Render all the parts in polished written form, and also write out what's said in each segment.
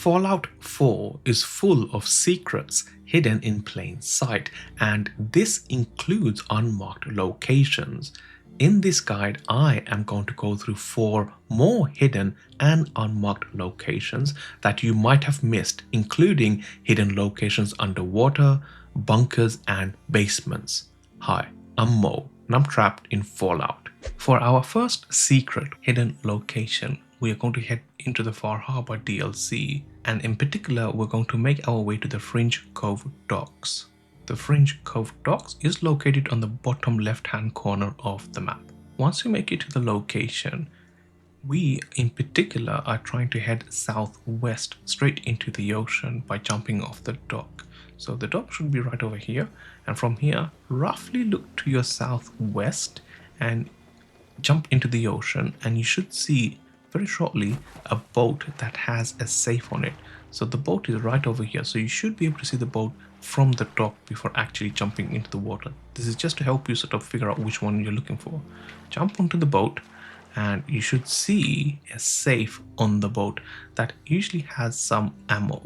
Fallout 4 is full of secrets hidden in plain sight, and this includes unmarked locations. In this guide, I am going to go through 4 more hidden and unmarked locations that you might have missed, including hidden locations underwater, bunkers, and basements. Hi, I'm Mo, and I'm trapped in Fallout. For our first secret hidden location, we are going to head into the Far Harbor DLC, and in particular we're going to make our way to the Fringe Cove docks. The Fringe Cove docks is located on the bottom left hand corner of the map. Once you make it to the location, we in particular are trying to head southwest straight into the ocean by jumping off the dock. So the dock should be right over here, and from here roughly look to your southwest and jump into the ocean, and you should see very shortly a boat that has a safe on it. So the boat is right over here, so you should be able to see the boat from the dock before actually jumping into the water. This is just to help you sort of figure out which one you're looking for. Jump onto the boat and you should see a safe on the boat that usually has some ammo.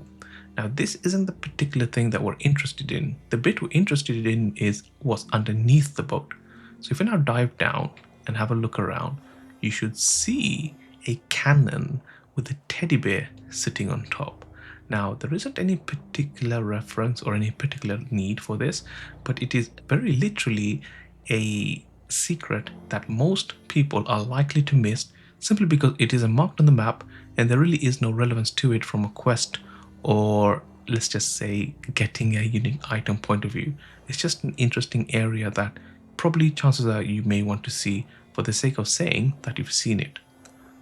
Now this isn't the particular thing that we're interested in. The bit we're interested in is what's underneath the boat. So if you now dive down and have a look around, you should see a cannon with a teddy bear sitting on top. Now there isn't any particular reference or any particular need for this, but it is very literally a secret that most people are likely to miss simply because it isn't marked on the map and there really is no relevance to it from a quest or, let's just say, getting a unique item point of view. It's just an interesting area that probably chances are you may want to see for the sake of saying that you've seen it.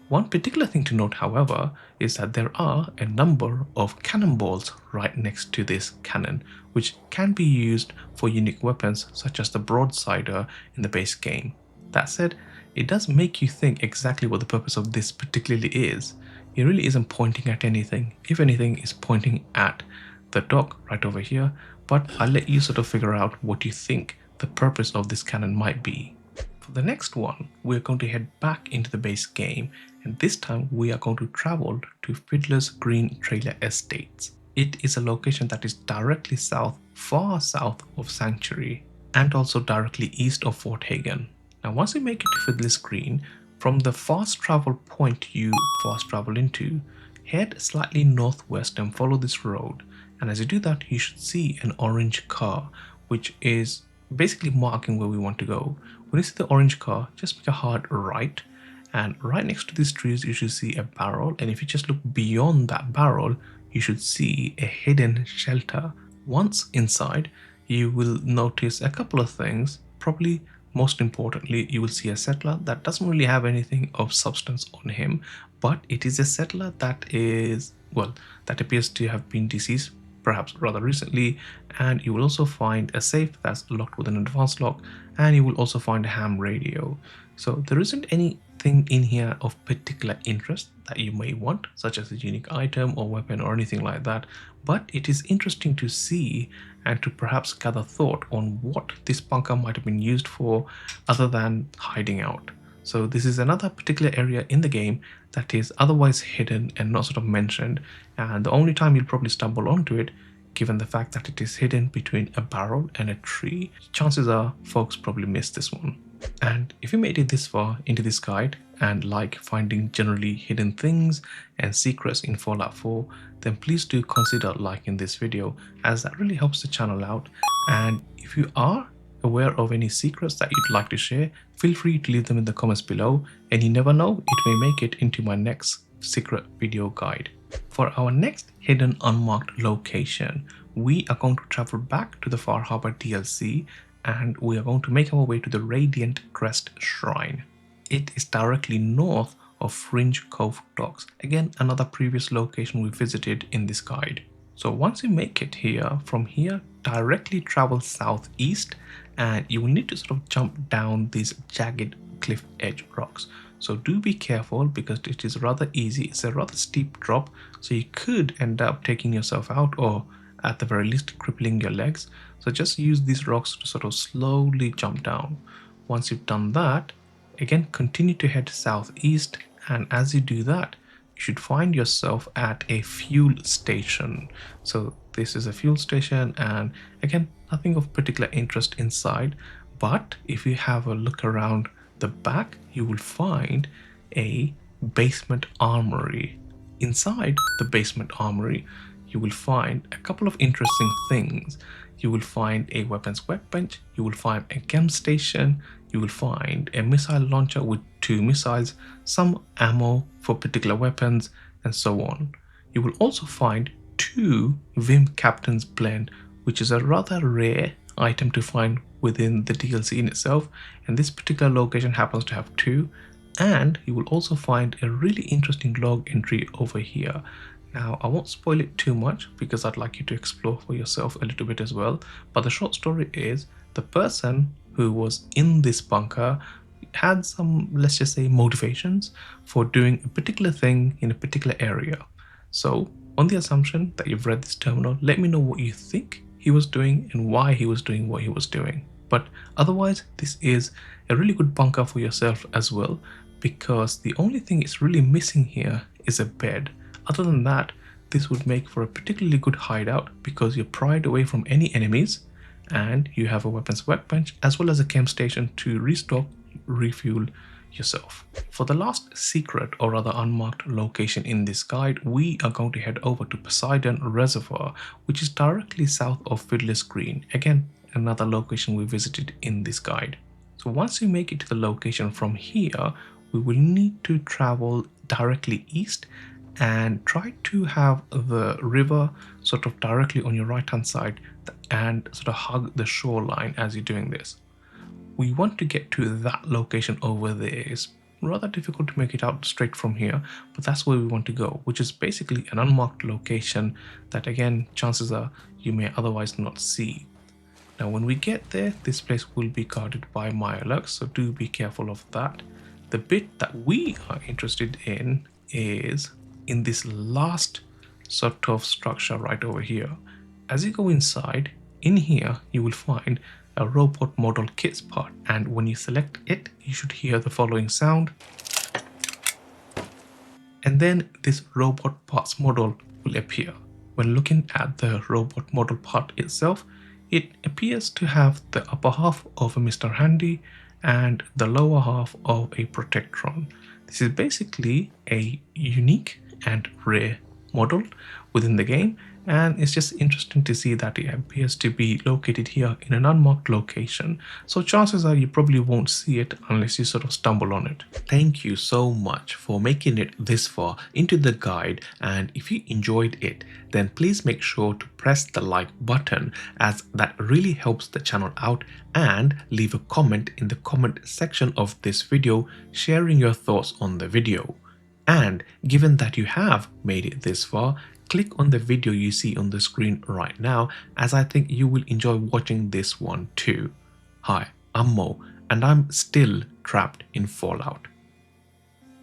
One particular thing to note, however, is that there are a number of cannonballs right next to this cannon, which can be used for unique weapons such as the broadsider in the base game. That said, it does make you think exactly what the purpose of this particularly is. It really isn't pointing at anything. If anything, it's pointing at the dock right over here, but I'll let you sort of figure out what you think the purpose of this cannon might be. For the next one, we're going to head back into the base game, and this time we are going to travel to Fiddler's Green Trailer Estates. It is a location that is directly south, far south of Sanctuary, and also directly east of Fort Hagen. Now once you make it to Fiddler's Green, from the fast travel point you fast travel into, head slightly northwest and follow this road, and as you do that you should see an orange car, which is basically marking where we want to go. When you see the orange car, just make a hard right, and right next to these trees you should see a barrel, and if you just look beyond that barrel you should see a hidden shelter. Once inside, you will notice a couple of things. Probably most importantly, you will see a settler that doesn't really have anything of substance on him, but it is a settler that is, well, that appears to have been deceased perhaps rather recently, and you will also find a safe that's locked with an advanced lock, and you will also find a ham radio. So there isn't anything in here of particular interest that you may want, such as a unique item or weapon or anything like that, but it is interesting to see and to perhaps gather thought on what this bunker might have been used for other than hiding out. So this is another particular area in the game that is otherwise hidden and not sort of mentioned, and the only time you'll probably stumble onto it, given the fact that it is hidden between a barrel and a tree, chances are folks probably missed this one. And if you made it this far into this guide and like finding generally hidden things and secrets in Fallout 4, then please do consider liking this video, as that really helps the channel out. And if you are aware of any secrets that you'd like to share, feel free to leave them in the comments below, and you never know, it may make it into my next secret video guide. For our next hidden unmarked location, we are going to travel back to the Far Harbor DLC, and we are going to make our way to the Radiant Crest Shrine. It is directly north of Fringe Cove docks, again another previous location we visited in this guide. So once you make it here, from here directly travel southeast, and you will need to sort of jump down these jagged cliff edge rocks. So do be careful because it is rather easy. It's a rather steep drop, so you could end up taking yourself out or at the very least crippling your legs. So just use these rocks to sort of slowly jump down. Once you've done that, again continue to head southeast, and as you do that you should find yourself at a fuel station. So this is a fuel station, and again, nothing of particular interest inside. But if you have a look around the back, you will find a basement armory. Inside the basement armory, you will find a couple of interesting things. You will find a weapons workbench, you will find a chem station, you will find a missile launcher with 2 missiles, some ammo for particular weapons, and so on. You will also find 2 Vim Captain's Blend, which is a rather rare item to find within the DLC in itself, and this particular location happens to have 2. And you will also find a really interesting log entry over here. Now, I won't spoil it too much because I'd like you to explore for yourself a little bit as well. But the short story is the person who was in this bunker had some, let's just say, motivations for doing a particular thing in a particular area. So, on the assumption that you've read this terminal, let me know what you think he was doing and why he was doing what he was doing. But otherwise, this is a really good bunker for yourself as well, because the only thing it's really missing here is a bed. Other than that, this would make for a particularly good hideout because you're pried away from any enemies, and you have a weapons workbench as well as a chem station to restock, refuel yourself. For the last secret, or rather unmarked location in this guide, we are going to head over to Poseidon Reservoir, which is directly south of Fiddler's Green. Again, another location we visited in this guide. So once you make it to the location from here, we will need to travel directly east and try to have the river sort of directly on your right hand side and sort of hug the shoreline as you're doing this. We want to get to that location over there. It's rather difficult to make it out straight from here, but that's where we want to go, which is basically an unmarked location that, again, chances are you may otherwise not see. Now when we get there, this place will be guarded by Mirelurks, so do be careful of that. The bit that we are interested in is in this last sort of structure right over here. As you go inside, in here you will find a robot model kits part, and when you select it, you should hear the following sound. And then this robot parts model will appear. When looking at the robot model part itself, it appears to have the upper half of a Mr. Handy and the lower half of a Protectron. This is basically a unique and rare model within the game, and it's just interesting to see that it appears to be located here in an unmarked location. So chances are you probably won't see it unless you sort of stumble on it. Thank you so much for making it this far into the guide, and if you enjoyed it, then please make sure to press the like button, as that really helps the channel out, and leave a comment in the comment section of this video sharing your thoughts on the video. And given that you have made it this far, click on the video you see on the screen right now, as I think you will enjoy watching this one too. Hi, I'm Mo, and I'm still trapped in Fallout.